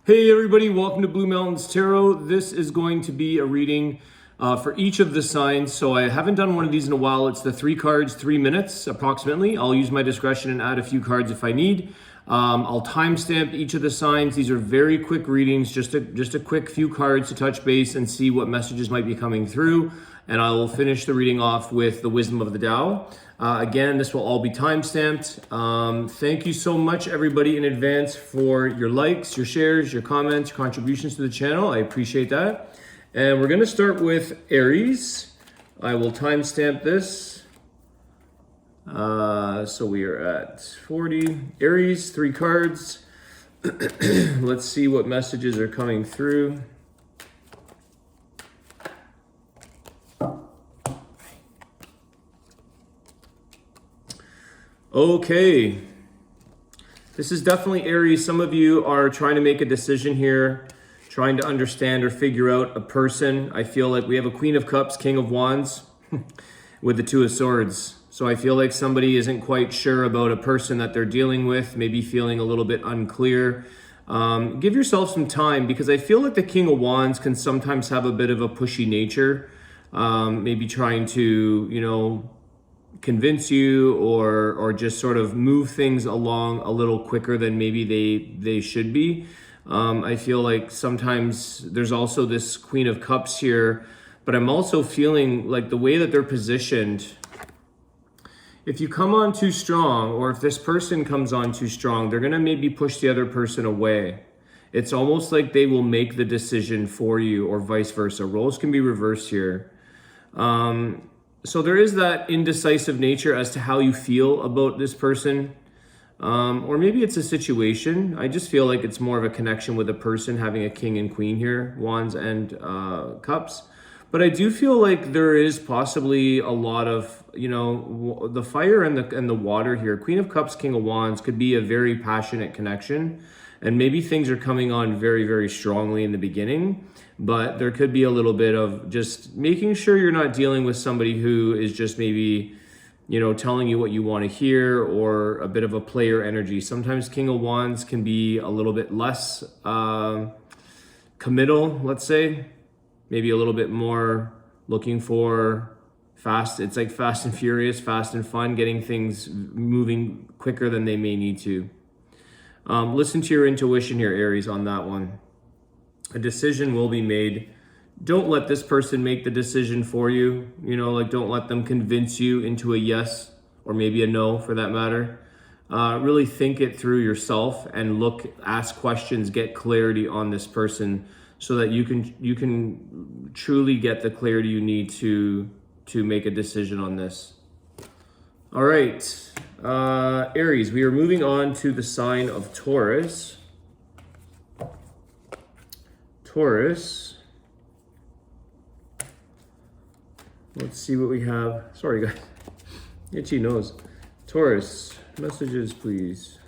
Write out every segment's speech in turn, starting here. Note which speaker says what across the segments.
Speaker 1: Hey everybody, welcome to Blue Mountains Tarot. This is going to be a reading for each of the signs. So I haven't done one of these in a while. It's the 3 cards, 3 minutes approximately. I'll use my discretion and add a few cards if I need. I'll timestamp each of the signs. These are very quick readings, just a quick few cards to touch base and see what messages might be coming through. And I will finish the reading off with the wisdom of the Tao. Again, this will all be timestamped. Thank you so much, everybody, in advance for your likes, your shares, your comments, your contributions to the channel. I appreciate that. And we're going to start with Aries. I will timestamp this. So we are at 40. Aries, 3 cards. Let's see what messages are coming through. Okay, this is definitely Aries. Some of you are trying to make a decision here, trying to understand or figure out a person. I feel like we have a Queen of Cups, King of Wands with the 2 of Swords. So I feel like somebody isn't quite sure about a person that they're dealing with, maybe feeling a little bit unclear. Give yourself some time, because I feel like the King of Wands can sometimes have a bit of a pushy nature, maybe trying to, convince you or just sort of move things along a little quicker than maybe they should be. I feel like sometimes there's also this Queen of Cups here, but I'm also feeling like the way that they're positioned, if you come on too strong, or if this person comes on too strong, they're gonna maybe push the other person away. It's almost like they will make the decision for you, or vice versa. Roles can be reversed here. So there is that indecisive nature as to how you feel about this person. Or maybe it's a situation. I just feel like it's more of a connection with a person, having a king and queen here, wands and cups. But I do feel like there is possibly a lot of, the fire and the water here. Queen of Cups, King of Wands could be a very passionate connection. And maybe things are coming on very, very strongly in the beginning. But there could be a little bit of just making sure you're not dealing with somebody who is just maybe, telling you what you want to hear, or a bit of a player energy. Sometimes King of Wands can be a little bit less committal, let's say. Maybe a little bit more looking for fast. It's like fast and furious, fast and fun, getting things moving quicker than they may need to. Listen to your intuition here, Aries, on that one. A decision will be made. Don't let this person make the decision for you. Don't let them convince you into a yes, or maybe a no for that matter. Really think it through yourself and ask questions, get clarity on this person, so that you can truly get the clarity you need to make a decision on this. All right, Aries, we are moving on to the sign of Taurus. Taurus. Let's see what we have. Sorry, guys. Itchy nose. Taurus, messages, please.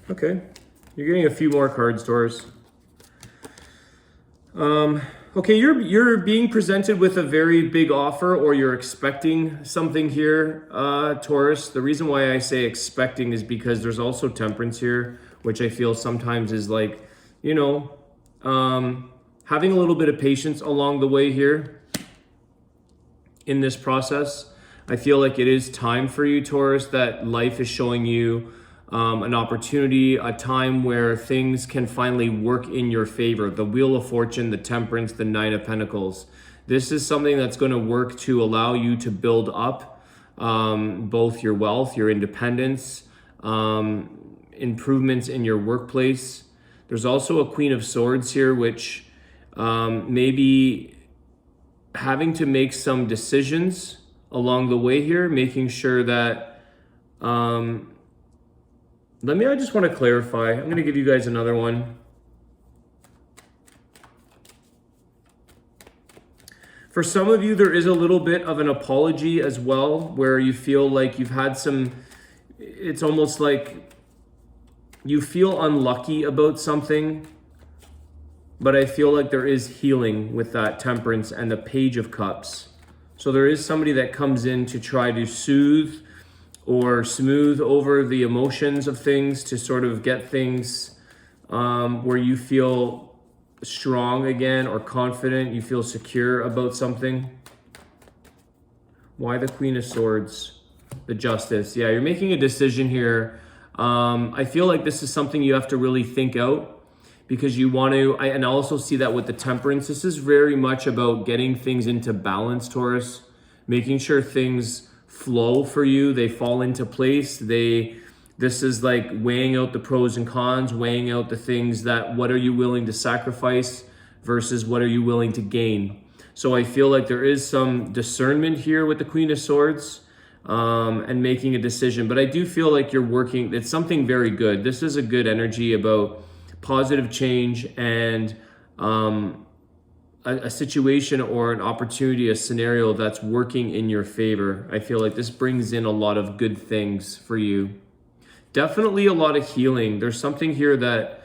Speaker 1: Okay. You're getting a few more cards, Taurus. Okay, you're being presented with a very big offer, or you're expecting something here, Taurus. The reason why I say expecting is because there's also temperance here, which I feel sometimes is like, having a little bit of patience along the way here in this process. I feel like it is time for you, Taurus, that life is showing you an opportunity, a time where things can finally work in your favor. The Wheel of Fortune, the Temperance, the 9 of Pentacles. This is something that's going to work to allow you to build up both your wealth, your independence, improvements in your workplace. There's also a Queen of Swords here, which may be having to make some decisions along the way here, making sure that I just want to clarify. I'm going to give you guys another one. For some of you, there is a little bit of an apology as well, where you feel like you've had it's almost like you feel unlucky about something, but I feel like there is healing with that Temperance and the Page of Cups. So there is somebody that comes in to try to soothe or smooth over the emotions of things, to sort of get things where you feel strong again or confident, you feel secure about something. Why the Queen of Swords? The Justice. Yeah, you're making a decision here. I feel like this is something you have to really think out, because you want to, and I also see that with the Temperance. This is very much about getting things into balance, Taurus, making sure things flow for you, they fall into place. This is like weighing out the pros and cons, weighing out the things that, what are you willing to sacrifice versus what are you willing to gain. So I feel like there is some discernment here with the Queen of Swords, and making a decision. But I do feel like you're working, it's something very good. This is a good energy about positive change and a situation or an opportunity, a scenario that's working in your favor. I feel like this brings in a lot of good things for you. Definitely a lot of healing. There's something here that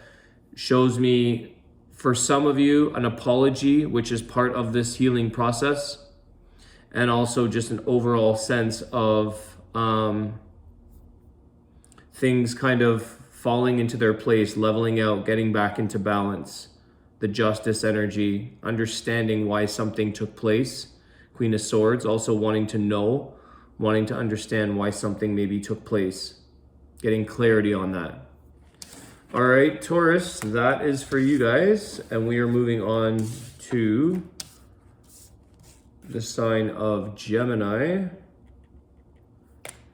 Speaker 1: shows me, for some of you, an apology, which is part of this healing process, and also just an overall sense of things kind of falling into their place, leveling out, getting back into balance. The Justice energy, understanding why something took place. Queen of Swords, also wanting to know, wanting to understand why something maybe took place. Getting clarity on that. All right, Taurus, that is for you guys. And we are moving on to the sign of Gemini.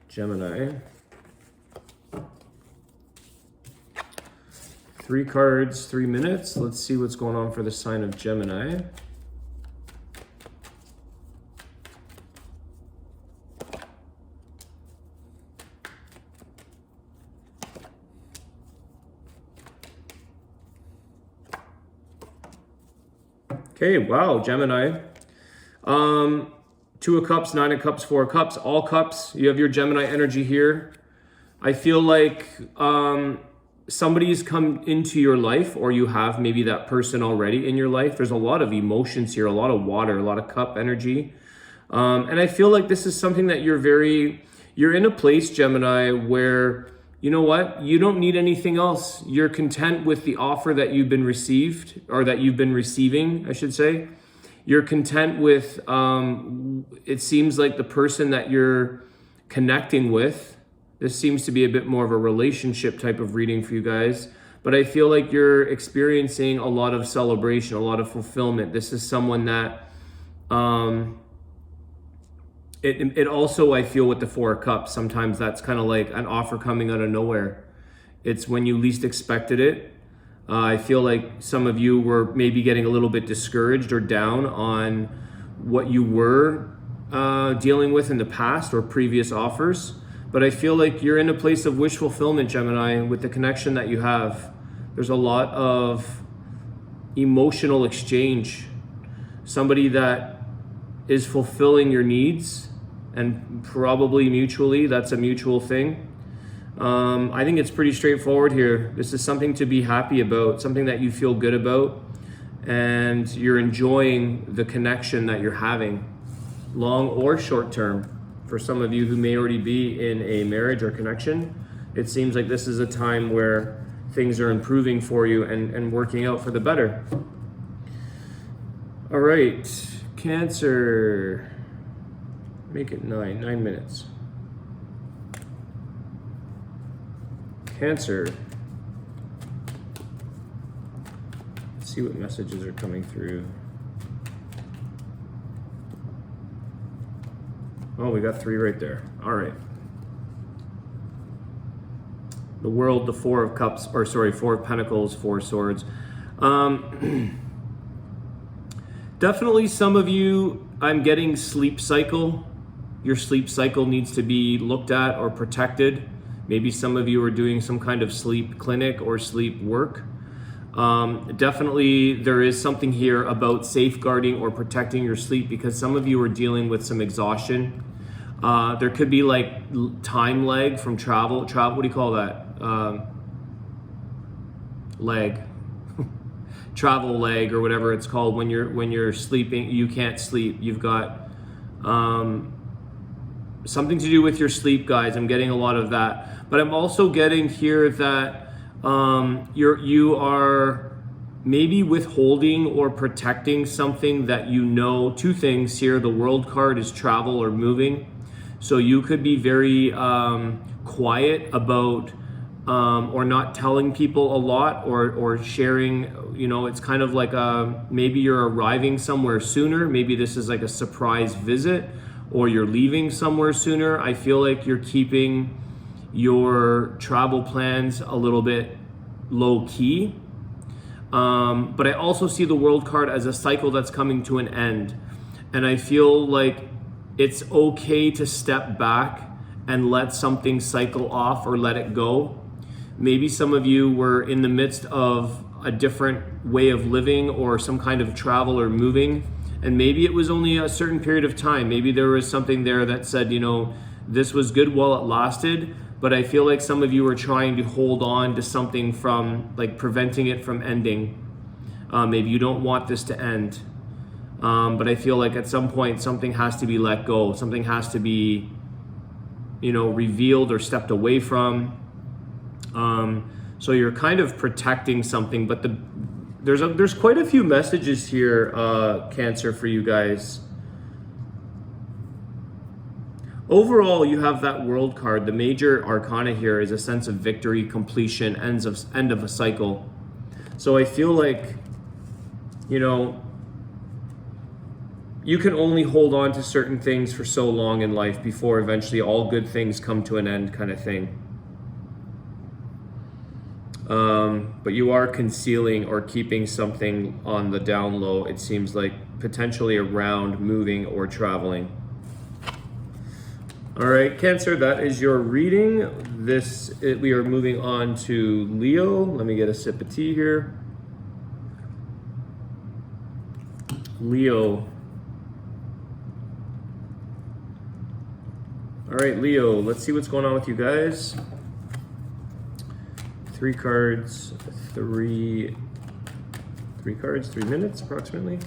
Speaker 1: Gemini. 3 cards, 3 minutes. Let's see what's going on for the sign of Gemini. Okay, wow, Gemini. 2 of Cups, 9 of Cups, 4 of Cups, all cups. You have your Gemini energy here. I feel like somebody's come into your life, or you have maybe that person already in your life. There's a lot of emotions here, a lot of water, a lot of cup energy. And I feel like this is something that you're in a place, Gemini, where, you know what? You don't need anything else. You're content with the offer that you've been received, or that you've been receiving, I should say. You're content with, it seems like the person that you're connecting with. This seems to be a bit more of a relationship type of reading for you guys. But I feel like you're experiencing a lot of celebration, a lot of fulfillment. This is someone that, it also, I feel with the 4 of Cups, sometimes that's kind of like an offer coming out of nowhere. It's when you least expected it. I feel like some of you were maybe getting a little bit discouraged or down on what you were dealing with in the past or previous offers. But I feel like you're in a place of wish fulfillment, Gemini, with the connection that you have. There's a lot of emotional exchange. Somebody that is fulfilling your needs, and probably mutually, that's a mutual thing. I think it's pretty straightforward here. This is something to be happy about, something that you feel good about, and you're enjoying the connection that you're having, long or short term. For some of you who may already be in a marriage or connection, it seems like this is a time where things are improving for you and working out for the better. All right, Cancer. Make it 9 minutes. Cancer. Let's see what messages are coming through. Oh, we got 3 right there. All right. The World, the 4 of Cups, or sorry, 4 of Pentacles, 4 of Swords. Definitely some of you, I'm getting sleep cycle. Your sleep cycle needs to be looked at or protected. Maybe some of you are doing some kind of sleep clinic or sleep work. Definitely there is something here about safeguarding or protecting your sleep, because some of you are dealing with some exhaustion. There could be like time lag from travel, what do you call that? Lag. Travel lag or whatever it's called, when you're sleeping, you can't sleep. You've got Something to do with your sleep, guys. I'm getting a lot of that. But I'm also getting here that you are maybe withholding or protecting something that you know. Two things here. The World card is travel or moving. So you could be very quiet about or not telling people a lot or sharing, you know, it's kind of like maybe you're arriving somewhere sooner. Maybe this is like a surprise visit, or you're leaving somewhere sooner. I feel like you're keeping your travel plans a little bit low key. But I also see the World card as a cycle that's coming to an end. And I feel like it's okay to step back and let something cycle off or let it go. Maybe some of you were in the midst of a different way of living or some kind of travel or moving, and maybe it was only a certain period of time. Maybe there was something there that said, you know, this was good while it lasted, but I feel like some of you are trying to hold on to something from, like, preventing it from ending. Maybe you don't want this to end. But I feel like at some point something has to be let go. Something has to be, you know, revealed or stepped away from. So you're kind of protecting something, but there's quite a few messages here, Cancer, for you guys. Overall, you have that World card. The major arcana here is a sense of victory, completion, end of a cycle. So I feel like, you know, you can only hold on to certain things for so long in life before eventually all good things come to an end, kind of thing. But you are concealing or keeping something on the down low, it seems like, potentially around moving or traveling. All right, Cancer, that is your reading. We are moving on to Leo. Let me get a sip of tea here. Leo. All right, Leo, let's see what's going on with you guys. 3 cards, 3 cards, 3 minutes approximately.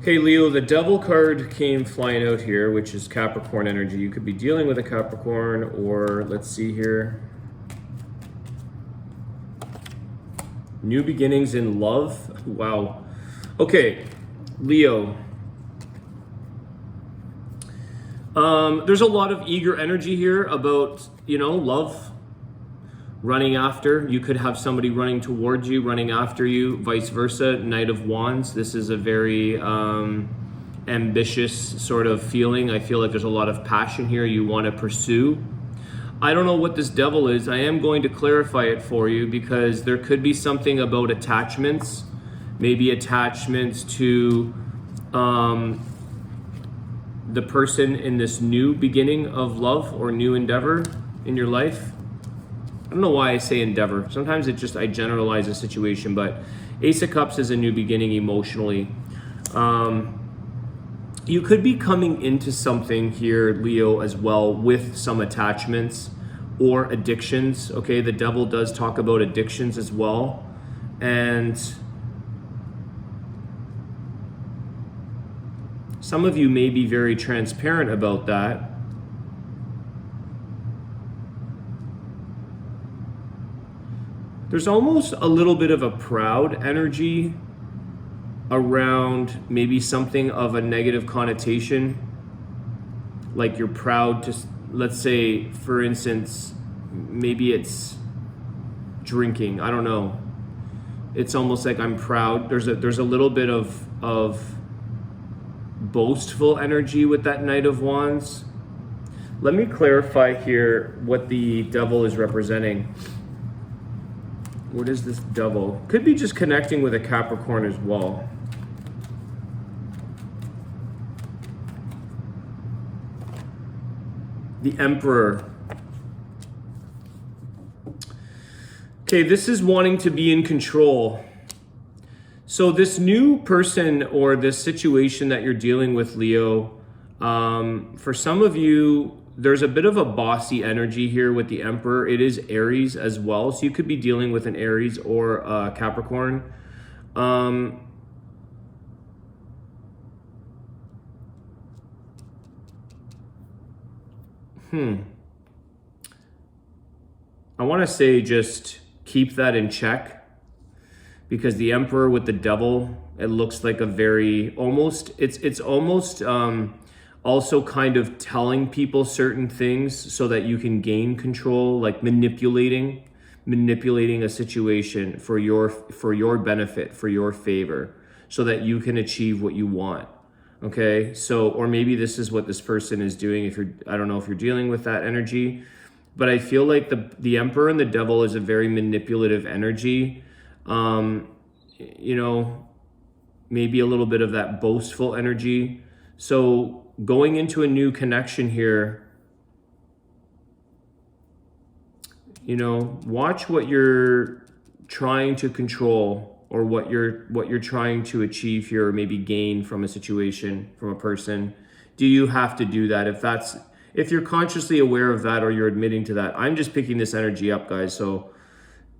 Speaker 1: Okay, Leo, the Devil card came flying out here, which is Capricorn energy. You could be dealing with a Capricorn, or let's see here. New beginnings in love. Wow. Okay, Leo. There's a lot of eager energy here about, you know, love, running after. You could have somebody running towards you, running after you, vice versa. Knight of Wands. This is a very ambitious sort of feeling. I feel like there's a lot of passion here you want to pursue. I don't know what this Devil is. I am going to clarify it for you, because there could be something about attachments, maybe attachments to the person in this new beginning of love or new endeavor in your life. I don't know why I say endeavor. Sometimes I generalize a situation, but Ace of Cups is a new beginning emotionally. You could be coming into something here, Leo, as well, with some attachments or addictions. Okay, the Devil does talk about addictions as well. And some of you may be very transparent about that. There's almost a little bit of a proud energy around maybe something of a negative connotation. Like you're proud to, let's say, for instance, maybe it's drinking. I don't know. It's almost like I'm proud. There's a little bit of boastful energy with that Knight of Wands. Let me clarify here what the Devil is representing. What is this Devil? Could be just connecting with a Capricorn as well. The Emperor. Okay, this is wanting to be in control. So this new person or this situation that you're dealing with, Leo, for some of you, there's a bit of a bossy energy here with the Emperor. It is Aries as well, so you could be dealing with an Aries or a Capricorn. I want to say just keep that in check, because the Emperor with the Devil, it looks like a very it's almost also kind of telling people certain things so that you can gain control, like manipulating a situation for your benefit, for your favor, so that you can achieve what you want. Okay, so, or maybe this is what this person is doing. I don't know if you're dealing with that energy, but I feel like the Emperor and the Devil is a very manipulative energy. You know, maybe a little bit of that boastful energy. So going into a new connection here, you know, watch what you're trying to control, or what you're trying to achieve here, or maybe gain from a situation, from a person. Do you have to do that? If you're consciously aware of that, or you're admitting to that. I'm just picking this energy up, guys, so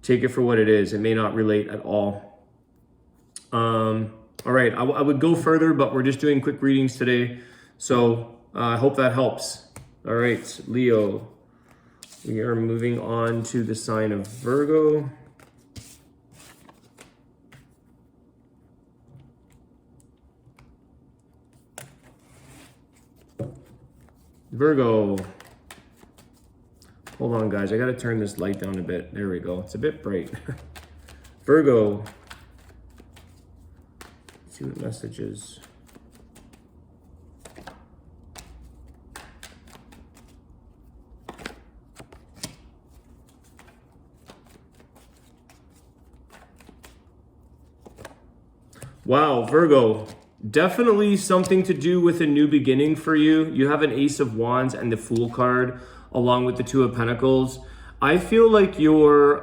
Speaker 1: take it for what it is. It may not relate at all. All right, I would go further, but we're just doing quick readings today, so I hope that helps. All right, Leo, we are moving on to the sign of Virgo. Virgo. Hold on, guys. I got to turn this light down a bit. There we go. It's a bit bright. Virgo. Let's see what messages. Wow, Virgo. Definitely something to do with a new beginning for you. You have an Ace of Wands and the Fool card, along with the Two of Pentacles. I feel like you're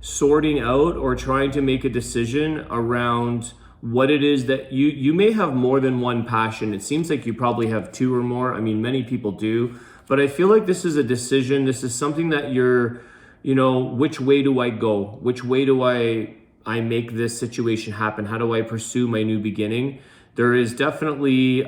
Speaker 1: sorting out or trying to make a decision around what it is that you may have more than one passion. It seems like you probably have two or more. I mean, many people do, but I feel like this is a decision. This is something that you're, you know, which way do I go? Which way do I make this situation happen? How do I pursue my new beginning? There is definitely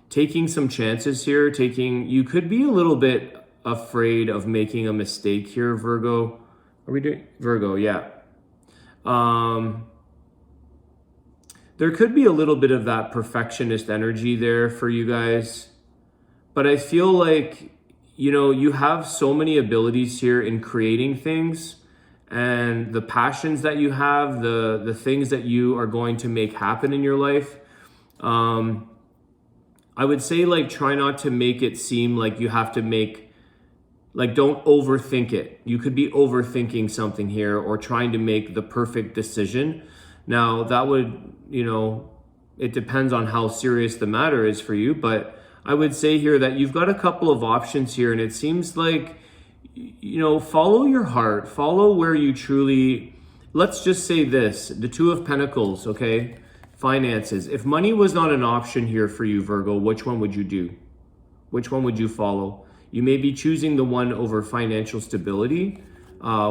Speaker 1: taking some chances here. You could be a little bit afraid of making a mistake here, Virgo. Are we doing Virgo? Yeah. There could be a little bit of that perfectionist energy there for you guys. But I feel like, you know, you have so many abilities here in creating things, and the passions that you have, the things that you are going to make happen in your life. I would say, like, try not to make it seem like you have to don't overthink it. You could be overthinking something here, or trying to make the perfect decision. Now, that would, you know, it depends on how serious the matter is for you, but I would say here that you've got a couple of options here, and it seems like, you know, follow your heart, follow where you truly, let's just say this, the Two of Pentacles, okay? Finances. If money was not an option here for you, Virgo, which one would you do? Which one would you follow? You may be choosing the one over financial stability,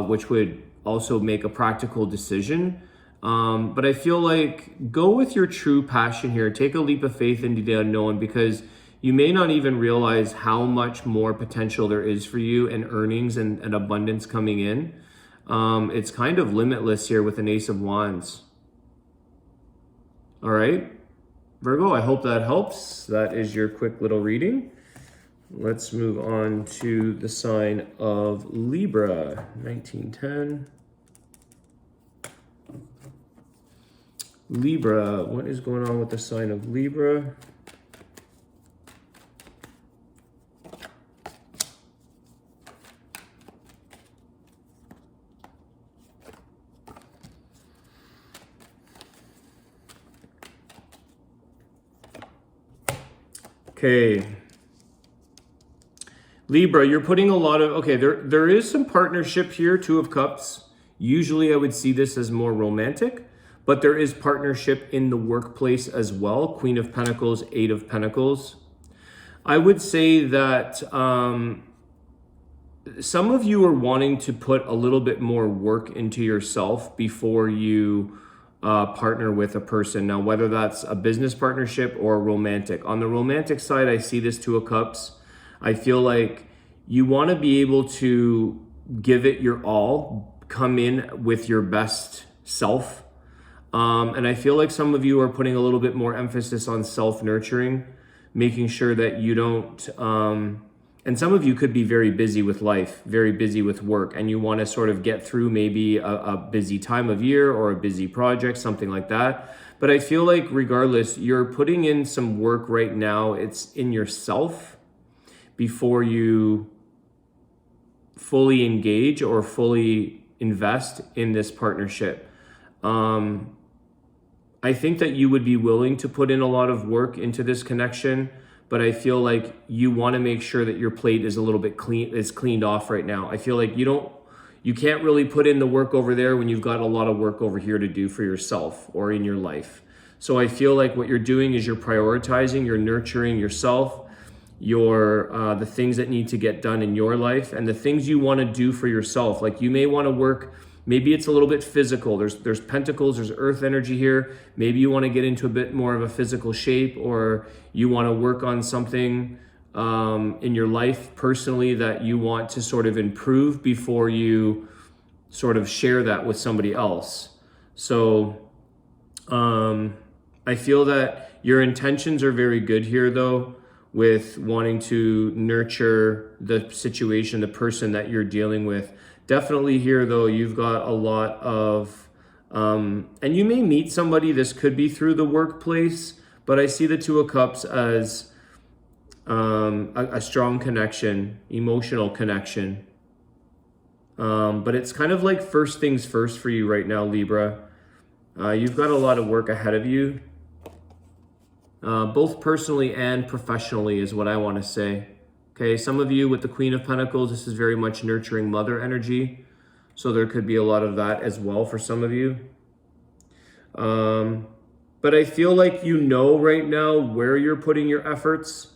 Speaker 1: which would also make a practical decision. But I feel like go with your true passion here. Take a leap of faith into the unknown, because you may not even realize how much more potential there is for you, and earnings and abundance coming in. It's kind of limitless here with an Ace of Wands. All right, Virgo, I hope that helps. That is your quick little reading. Let's move on to the sign of Libra, 1910. Libra, what is going on with the sign of Libra? Okay. Libra, you're putting a lot of, okay, there is some partnership here, Two of Cups. Usually I would see this as more romantic, but there is partnership in the workplace as well. Queen of Pentacles, Eight of Pentacles. I would say that some of you are wanting to put a little bit more work into yourself before you partner with a person. Now, whether that's a business partnership or romantic. On the romantic side, I see this Two of Cups. I feel like you want to be able to give it your all, come in with your best self. And I feel like some of you are putting a little bit more emphasis on self-nurturing, making sure that you don't, and some of you could be very busy with life, very busy with work, and you want to sort of get through maybe a busy time of year or a busy project, something like that. But I feel like regardless, you're putting in some work right now. It's in yourself before you fully engage or fully invest in this partnership. I think that you would be willing to put in a lot of work into this connection, but I feel like you want to make sure that your plate is a little bit cleaned off right now. I feel like you can't really put in the work over there when you've got a lot of work over here to do for yourself or in your life. So I feel like what you're doing is you're prioritizing, you're nurturing yourself, the things that need to get done in your life and the things you want to do for yourself. Like you may want to work. Maybe it's a little bit physical. There's pentacles, there's earth energy here. Maybe you want to get into a bit more of a physical shape, or you want to work on something in your life personally that you want to sort of improve before you sort of share that with somebody else. So I feel that your intentions are very good here though, with wanting to nurture the situation, the person that you're dealing with. Definitely here though, you've got a lot of, and you may meet somebody, this could be through the workplace, but I see the Two of Cups as a strong connection, emotional connection. But it's kind of like first things first for you right now, Libra. You've got a lot of work ahead of you, both personally and professionally is what I want to say. Okay, some of you with the Queen of Pentacles, this is very much nurturing mother energy. So there could be a lot of that as well for some of you. But I feel like you know right now where you're putting your efforts,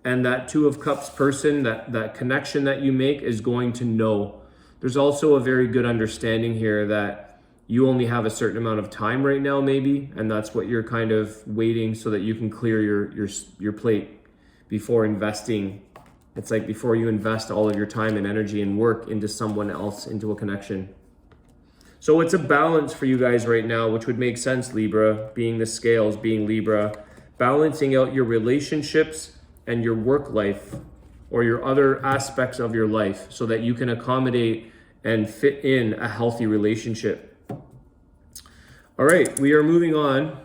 Speaker 1: and that Two of Cups person, that connection that you make is going to know. There's also a very good understanding here that you only have a certain amount of time right now maybe, and that's what you're kind of waiting so that you can clear your plate before investing. It's like before you invest all of your time and energy and work into someone else, into a connection. So it's a balance for you guys right now, which would make sense, Libra, being the scales, being Libra, balancing out your relationships and your work life or your other aspects of your life so that you can accommodate and fit in a healthy relationship. All right, we are moving on.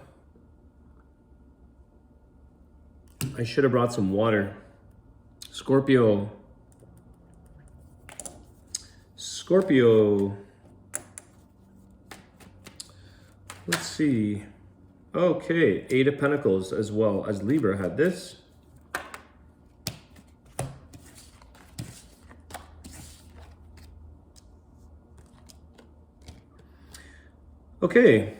Speaker 1: I should have brought some water. Scorpio. Let's see. Okay, Eight of Pentacles as well as Libra had this. Okay.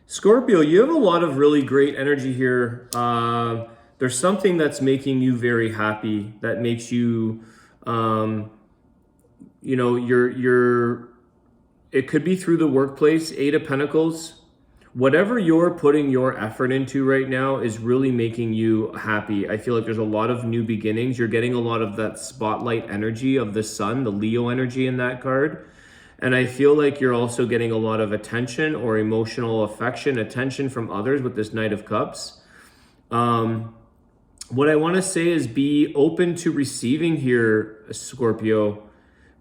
Speaker 1: Scorpio, you have a lot of really great energy here. There's something that's making you very happy, that makes you, it could be through the workplace, Eight of Pentacles. Whatever you're putting your effort into right now is really making you happy. I feel like there's a lot of new beginnings. You're getting a lot of that spotlight energy of the sun, the Leo energy in that card. And I feel like you're also getting a lot of attention or emotional affection, attention from others with this Knight of Cups. What I want to say is be open to receiving here, Scorpio.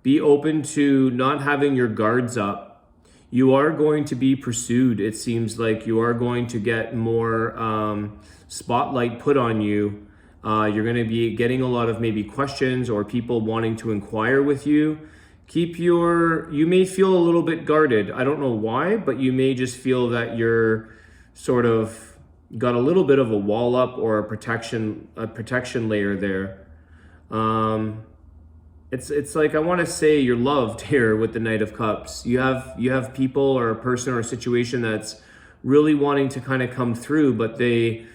Speaker 1: Be open to not having your guards up. You are going to be pursued. It seems like you are going to get more spotlight put on you. You're going to be getting a lot of maybe questions or people wanting to inquire with you. You may feel a little bit guarded. I don't know why, but you may just feel that you're sort of got a little bit of a wall up or a protection layer there. It's like, I want to say you're loved here with the Knight of Cups. You have people or a person or a situation that's really wanting to kind of come through, but they,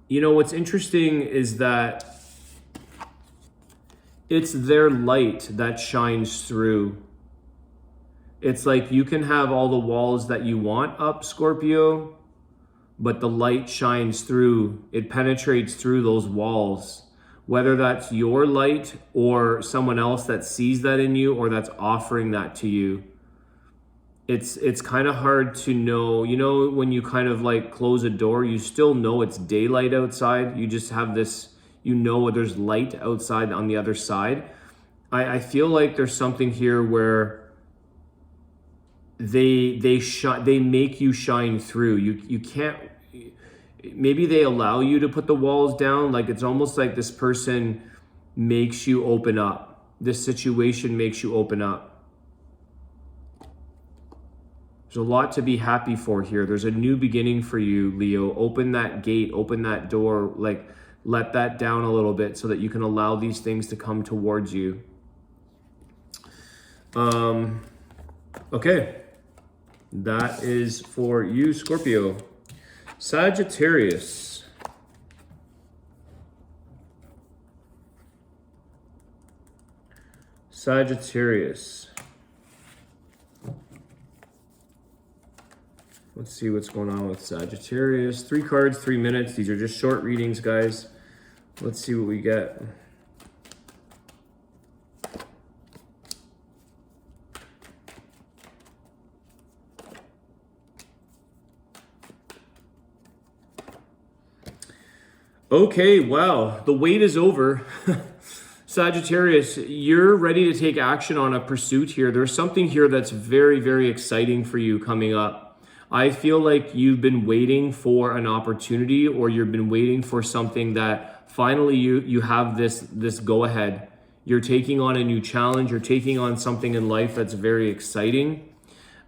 Speaker 1: what's interesting is that it's their light that shines through. It's like you can have all the walls that you want up, Scorpio, but the light shines through. It penetrates through those walls. Whether that's your light or someone else that sees that in you or that's offering that to you. It's kind of hard to know. You know, when you kind of like close a door, you still know it's daylight outside. You just have this, you know, there's light outside on the other side. I feel like there's something here where they make you shine through. You can't, maybe they allow you to put the walls down. Like it's almost like this person makes you open up. This situation makes you open up. There's a lot to be happy for here. There's a new beginning for you, Leo. Open that gate, open that door, like let that down a little bit so that you can allow these things to come towards you. Okay. That is for you, Scorpio. Sagittarius. Sagittarius. Let's see what's going on with Sagittarius. 3 cards, 3 minutes. These are just short readings, guys. Let's see what we get. Okay, wow. The wait is over. Sagittarius, you're ready to take action on a pursuit here. There's something here that's very, very exciting for you coming up. I feel like you've been waiting for an opportunity, or you've been waiting for something that finally you have this go ahead. You're taking on a new challenge. You're taking on something in life that's very exciting.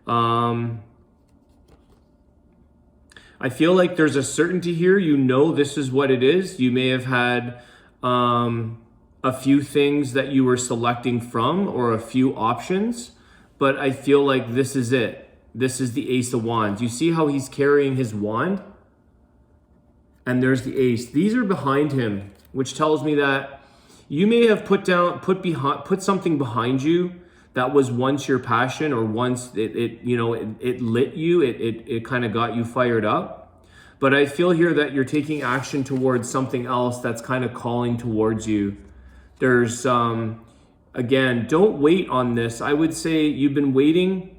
Speaker 1: I feel like there's a certainty here. You know this is what it is. You may have had a few things that you were selecting from, or a few options, but I feel like this is it. This is the Ace of Wands. You see how he's carrying his wand? And there's the Ace. These are behind him, which tells me that you may have put something behind you that was once your passion, or once it lit you. It kind of got you fired up. But I feel here that you're taking action towards something else that's kind of calling towards you. There's again, don't wait on this. I would say you've been waiting.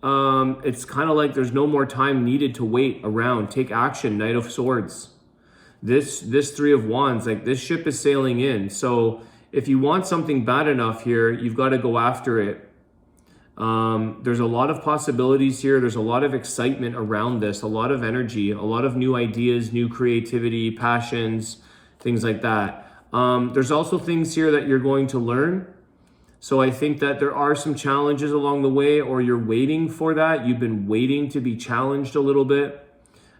Speaker 1: It's kind of like there's no more time needed to wait around. Take action, Knight of Swords. This 3 of Wands, like this ship is sailing in. So if you want something bad enough here, you've got to go after it. There's a lot of possibilities here. There's a lot of excitement around this, a lot of energy, a lot of new ideas, new creativity, passions, things like that. There's also things here that you're going to learn. So I think that there are some challenges along the way, or you're waiting for that. You've been waiting to be challenged a little bit.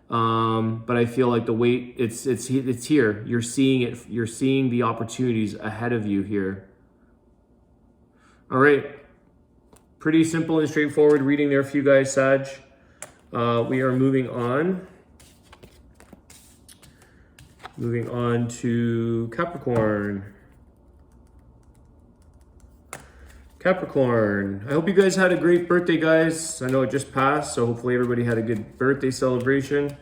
Speaker 1: But I feel like the wait, it's here. You're seeing it. You're seeing the opportunities ahead of you here. All right. Pretty simple and straightforward reading there for you guys, Sag. We are moving on. Moving on to Capricorn. Capricorn, I hope you guys had a great birthday, guys. I know it just passed, so hopefully everybody had a good birthday celebration.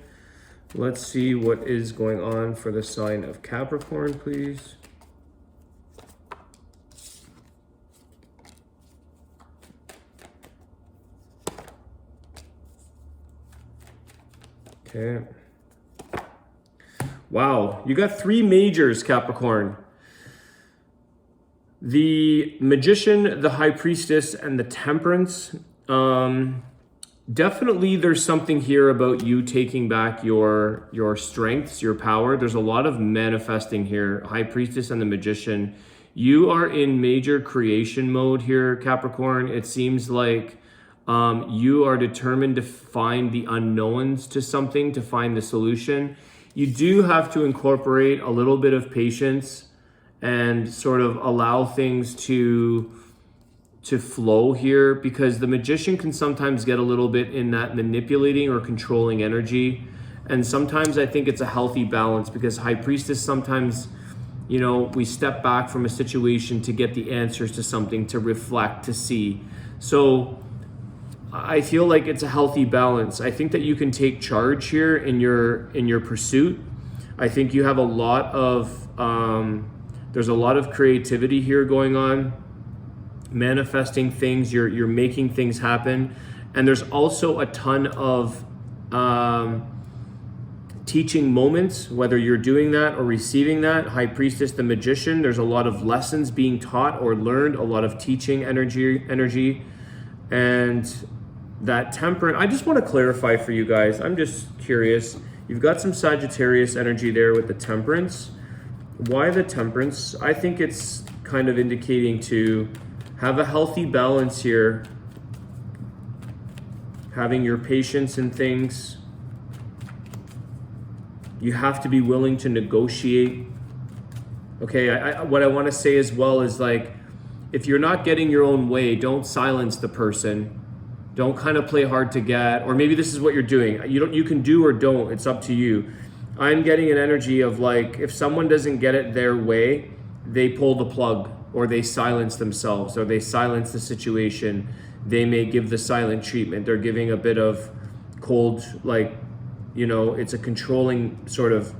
Speaker 1: Let's see what is going on for the sign of Capricorn, please. Okay. Wow, you got 3 majors, Capricorn. The Magician, the High Priestess, and the Temperance. Definitely there's something here about you taking back your strengths, your power. There's a lot of manifesting here. High Priestess and the Magician. You are in major creation mode here, Capricorn. It seems like you are determined to find the unknowns to something, to find the solution. You do have to incorporate a little bit of patience and sort of allow things to flow here, because the Magician can sometimes get a little bit in that manipulating or controlling energy. And sometimes I think it's a healthy balance, because High Priestess sometimes you know, we step back from a situation to get the answers to something, to reflect, to see. So I feel like it's a healthy balance. I think that you can take charge here in your pursuit. I think you have a lot of there's a lot of creativity here going on, manifesting things. You're making things happen, and there's also a ton of teaching moments, whether you're doing that or receiving that. High Priestess, the Magician, there's a lot of lessons being taught or learned, a lot of teaching energy, and that Temperance. I just want to clarify for you guys. I'm just curious. You've got some Sagittarius energy there with the Temperance. Why the Temperance? I think it's kind of indicating to have a healthy balance here, having your patience in things. You have to be willing to negotiate. Okay, what I want to say as well is, like, if you're not getting your own way, don't silence the person. Don't kind of play hard to get, or maybe this is what you're doing. You can do or don't, it's up to you. I'm getting an energy of, like, if someone doesn't get it their way, they pull the plug, or they silence themselves, or they silence the situation. They may give the silent treatment. They're giving a bit of cold, like, you know, it's a controlling sort of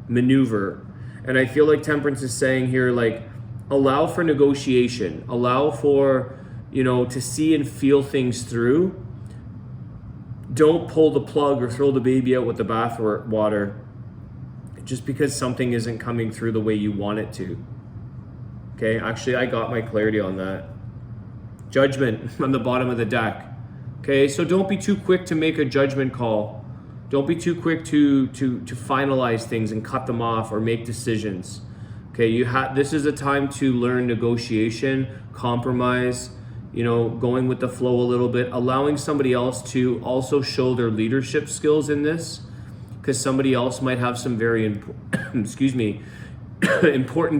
Speaker 1: maneuver. And I feel like Temperance is saying here, like, allow for negotiation, allow for, you know, to see and feel things through. Don't pull the plug or throw the baby out with the bath water just because something isn't coming through the way you want it to. Okay, actually, I got my clarity on that. Judgment on the bottom of the deck. Okay, so don't be too quick to make a judgment call. Don't be too quick to finalize things and cut them off or make decisions. Okay, this is a time to learn negotiation, compromise, you know, going with the flow a little bit, allowing somebody else to also show their leadership skills in this, because somebody else might have some very important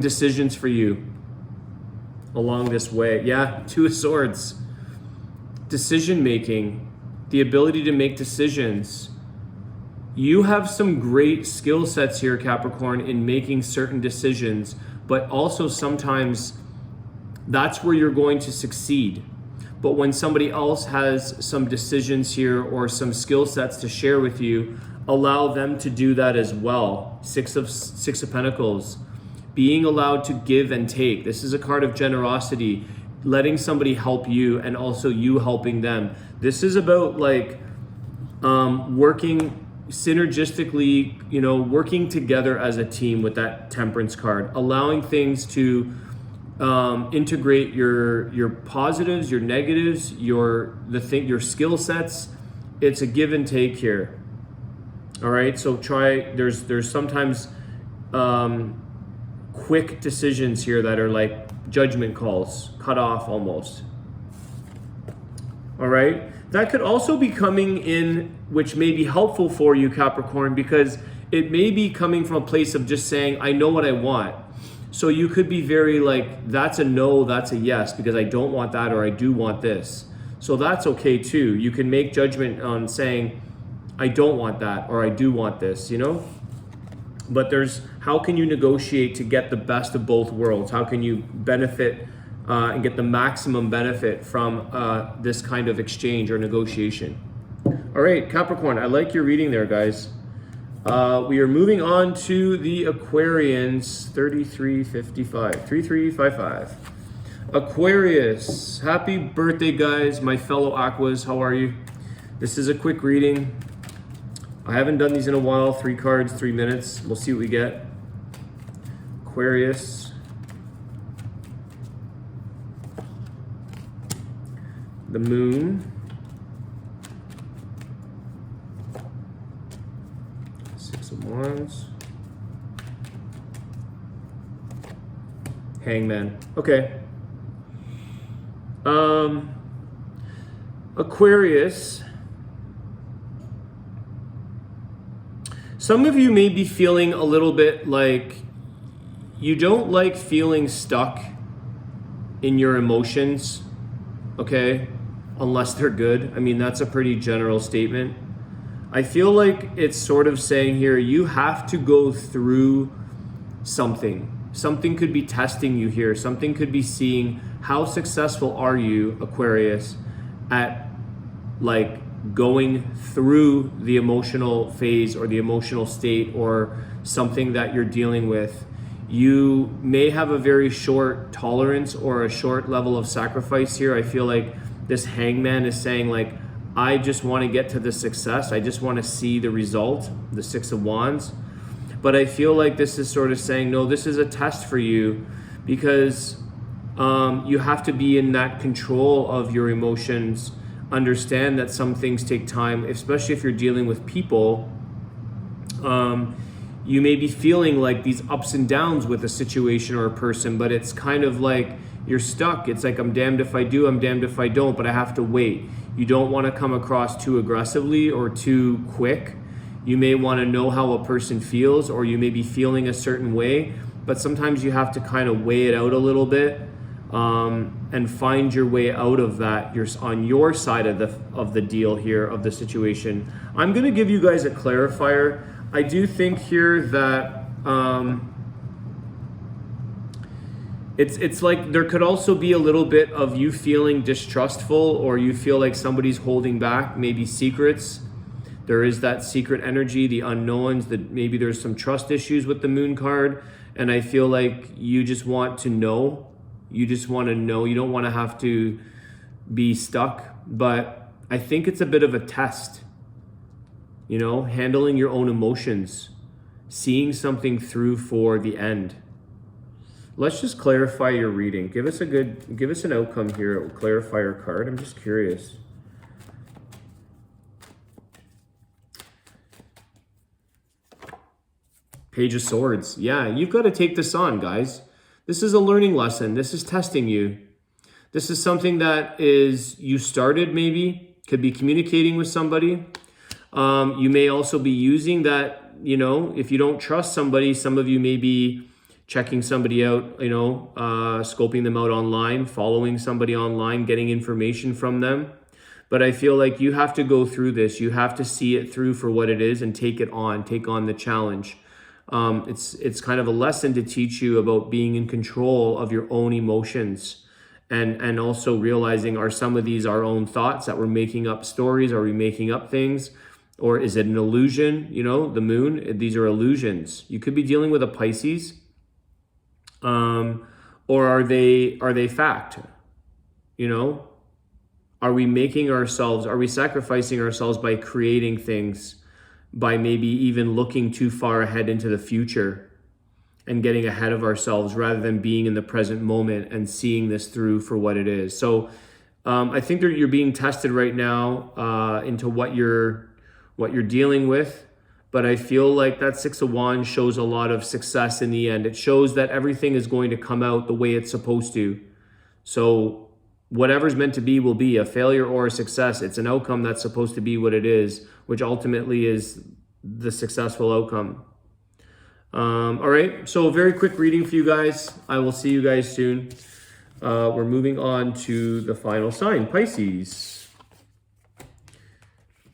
Speaker 1: decisions for you along this way. Yeah, Two of Swords. Decision making, the ability to make decisions. You have some great skill sets here, Capricorn, in making certain decisions, but also sometimes that's where you're going to succeed. But when somebody else has some decisions here or some skill sets to share with you, allow them to do that as well. Six of Pentacles, being allowed to give and take. This is a card of generosity, letting somebody help you and also you helping them. This is about, like, working synergistically, you know, working together as a team with that Temperance card, allowing things to integrate your positives, your negatives, your skill sets. It's a give and take here. All right, so there's sometimes quick decisions here that are like judgment calls, cut off almost. All right, that could also be coming in, which may be helpful for you, Capricorn, because it may be coming from a place of just saying, I know what I want. So you could be very like, that's a no, that's a yes, because I don't want that, or I do want this. So that's okay too. You can make judgment on saying, I don't want that, or I do want this, you know? But how can you negotiate to get the best of both worlds? How can you benefit and get the maximum benefit from this kind of exchange or negotiation? All right, Capricorn, I like your reading there, guys. We are moving on to the Aquarians, 3355. Aquarius, happy birthday, guys, my fellow Aquas. How are you? This is a quick reading. I haven't done these in a while. 3 cards, 3 minutes. We'll see what we get. Aquarius. The Moon. Six of Wands. Hangman. Okay. Aquarius. Some of you may be feeling a little bit like you don't like feeling stuck in your emotions, okay? Unless they're good. I mean, that's a pretty general statement. I feel like it's sort of saying here, you have to go through something. Something could be testing you here. Something could be seeing how successful are you, Aquarius, at like going through the emotional phase or the emotional state or something that you're dealing with. You may have a very short tolerance or a short level of sacrifice here. I feel like this hangman is saying like, I just want to get to the success. I just want to see the result, the Six of Wands. But I feel like this is sort of saying, no, this is a test for you because you have to be in that control of your emotions. Understand that some things take time, especially if you're dealing with people. You may be feeling like these ups and downs with a situation or a person, but it's kind of like you're stuck. It's like, I'm damned if I do, I'm damned if I don't, but I have to wait. You don't want to come across too aggressively or too quick. You may want to know how a person feels, or you may be feeling a certain way, but sometimes you have to kind of weigh it out a little bit and find your way out of that. You're on your side of the deal here, of the situation. I'm going to give you guys a clarifier. I do think here that it's like there could also be a little bit of you feeling distrustful, or you feel like somebody's holding back, maybe secrets. There is that secret energy, the unknowns, that maybe there's some trust issues with the Moon card. And I feel like you just want to know. You just want to know. You don't want to have to be stuck. But I think it's a bit of a test. You know, handling your own emotions, seeing something through for the end. Let's just clarify your reading. Give us an outcome here, clarifier card. I'm just curious. Page of Swords. Yeah, you've got to take this on, guys. This is a learning lesson. This is testing you. This is something that is, you started maybe, could be communicating with somebody. You may also be using that, you know, if you don't trust somebody, some of you may be checking somebody out, you know, scoping them out online, following somebody online, getting information from them. But I feel like you have to go through this. You have to see it through for what it is and take on the challenge. It's kind of a lesson to teach you about being in control of your own emotions, and also realizing, are some of these our own thoughts that we're making up stories? Are we making up things? Or is it an illusion? You know, the moon, these are illusions. You could be dealing with a Pisces. Or are they fact? You know, are we sacrificing ourselves by creating things, by maybe even looking too far ahead into the future and getting ahead of ourselves rather than being in the present moment and seeing this through for what it is? So I think that you're being tested right now into what you're dealing with. But I feel like that Six of Wands shows a lot of success in the end. It shows that everything is going to come out the way it's supposed to. So whatever's meant to be will be, a failure or a success. It's an outcome that's supposed to be what it is, which ultimately is the successful outcome. All right, so a very quick reading for you guys. I will see you guys soon. We're moving on to the final sign, Pisces.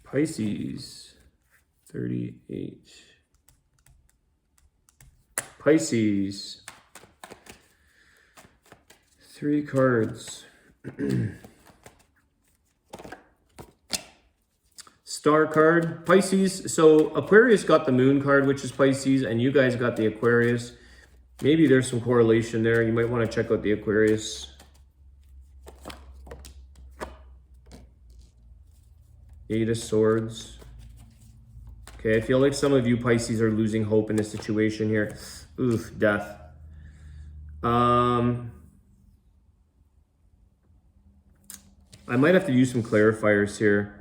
Speaker 1: Pisces, 38. Pisces, 3 cards. Star card, Pisces. So Aquarius got the Moon card, which is Pisces, and you guys got the Aquarius. Maybe there's some correlation there. You might want to check out the Aquarius. Eight of Swords. Okay, I feel like some of you Pisces are losing hope in this situation here. Oof, death. I might have to use some clarifiers here.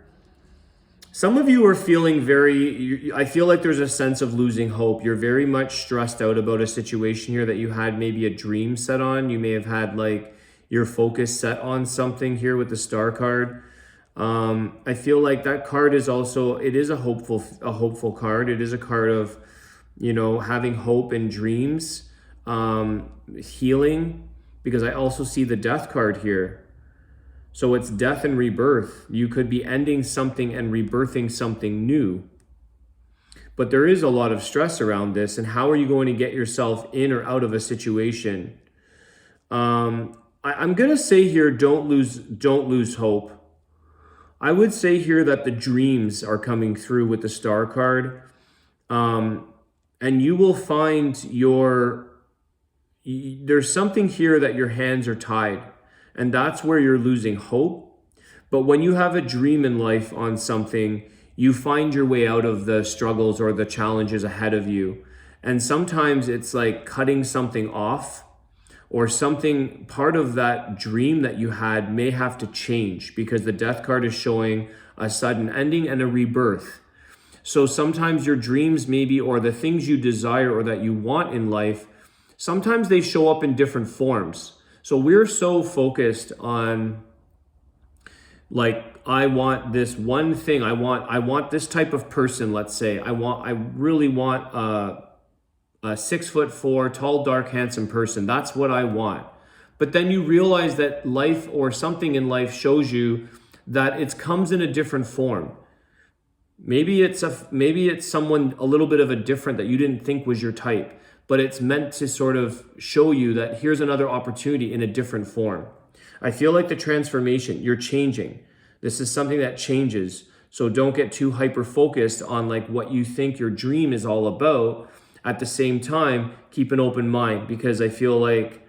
Speaker 1: Some of you are feeling I feel like there's a sense of losing hope. You're very much stressed out about a situation here that you had maybe a dream set on. You may have had like your focus set on something here with the Star card. I feel like that card is also, it is a hopeful card. It is a card of, you know, having hope and dreams, healing, because I also see the Death card here. So it's death and rebirth. You could be ending something and rebirthing something new. But there is a lot of stress around this. And how are you going to get yourself in or out of a situation? I'm going to say here, don't lose hope. I would say here that the dreams are coming through with the Star card. And you will find there's something here that your hands are tied. And that's where you're losing hope. But when you have a dream in life on something, you find your way out of the struggles or the challenges ahead of you. And sometimes it's like cutting something off, or something, part of that dream that you had may have to change, because the Death card is showing a sudden ending and a rebirth. So sometimes your dreams maybe, or the things you desire or that you want in life, sometimes they show up in different forms. So we're so focused on, like, I want this one thing. I want this type of person, let's say. I really want a 6'4", tall, dark, handsome person. That's what I want. But then you realize that life or something in life shows you that it comes in a different form. Maybe it's someone a little bit of a different that you didn't think was your type, but it's meant to sort of show you that here's another opportunity in a different form. I feel like the transformation, you're changing. This is something that changes. So don't get too hyper focused on like what you think your dream is all about. At the same time, keep an open mind, because I feel like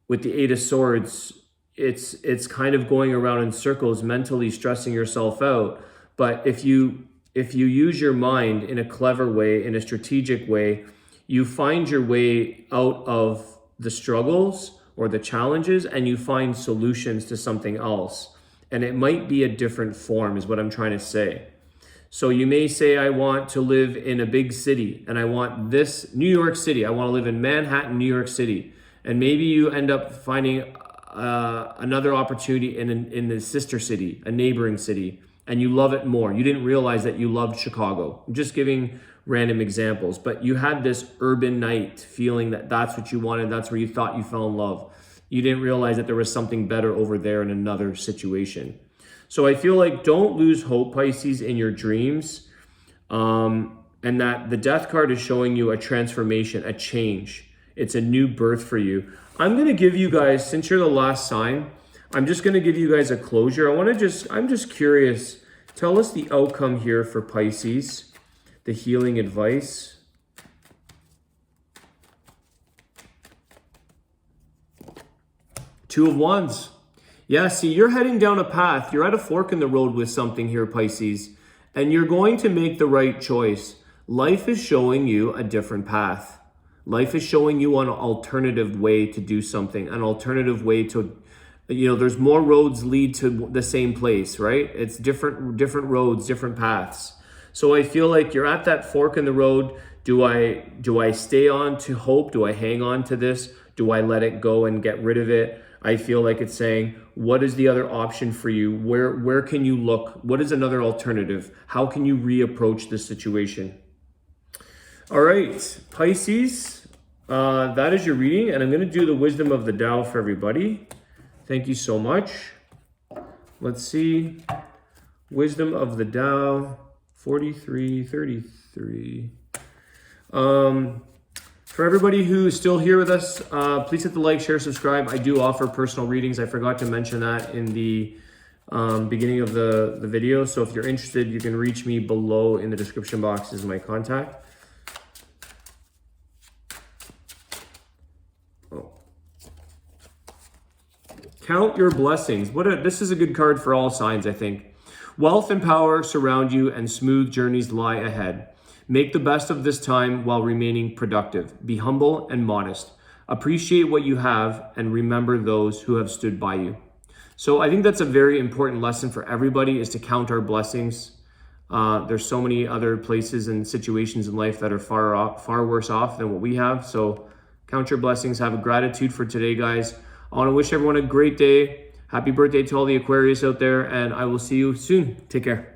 Speaker 1: with the 8 of Swords, it's kind of going around in circles, mentally stressing yourself out. But if you use your mind in a clever way, in a strategic way, you find your way out of the struggles or the challenges, and you find solutions to something else. And it might be a different form, is what I'm trying to say. So you may say, I want to live in a big city, and I want this New York City. I want to live in Manhattan, New York City. And maybe you end up finding another opportunity in the sister city, a neighboring city, and you love it more. You didn't realize that you loved Chicago. I'm just giving random examples, but you had this urban night feeling that that's what you wanted. That's where you thought you fell in love. You didn't realize that there was something better over there in another situation. So I feel like don't lose hope, Pisces, in your dreams. And that the Death card is showing you a transformation, a change. It's a new birth for you. I'm going to give you guys, since you're the last sign, I'm just going to give you guys a closure. I'm just curious. Tell us the outcome here for Pisces, the healing advice. Two of Wands. Yeah, see, you're heading down a path. You're at a fork in the road with something here, Pisces, and you're going to make the right choice. Life is showing you a different path. Life is showing you an alternative way to do something, an alternative way to, there's more roads lead to the same place, right? It's different roads, different paths. So I feel like you're at that fork in the road. Do I stay on to hope? Do I hang on to this? Do I let it go and get rid of it? I feel like it's saying, what is the other option for you? Where can you look? What is another alternative? How can you reapproach this situation? All right, Pisces, that is your reading, and I'm going to do the wisdom of the Tao for everybody. Thank you so much. Let's see. Wisdom of the Tao, 4333. For everybody who's still here with us, please hit the like, share, subscribe. I do offer personal readings. I forgot to mention that in the beginning of the video. So if you're interested, you can reach me below in the description box is my contact. Oh. Count your blessings. This is a good card for all signs, I think. Wealth and power surround you, and smooth journeys lie ahead. Make the best of this time while remaining productive. Be humble and modest. Appreciate what you have and remember those who have stood by you. So I think that's a very important lesson for everybody, is to count our blessings. There's so many other places and situations in life that are far worse off than what we have. So count your blessings. Have a gratitude for today, guys. I want to wish everyone a great day. Happy birthday to all the Aquarius out there, and I will see you soon. Take care.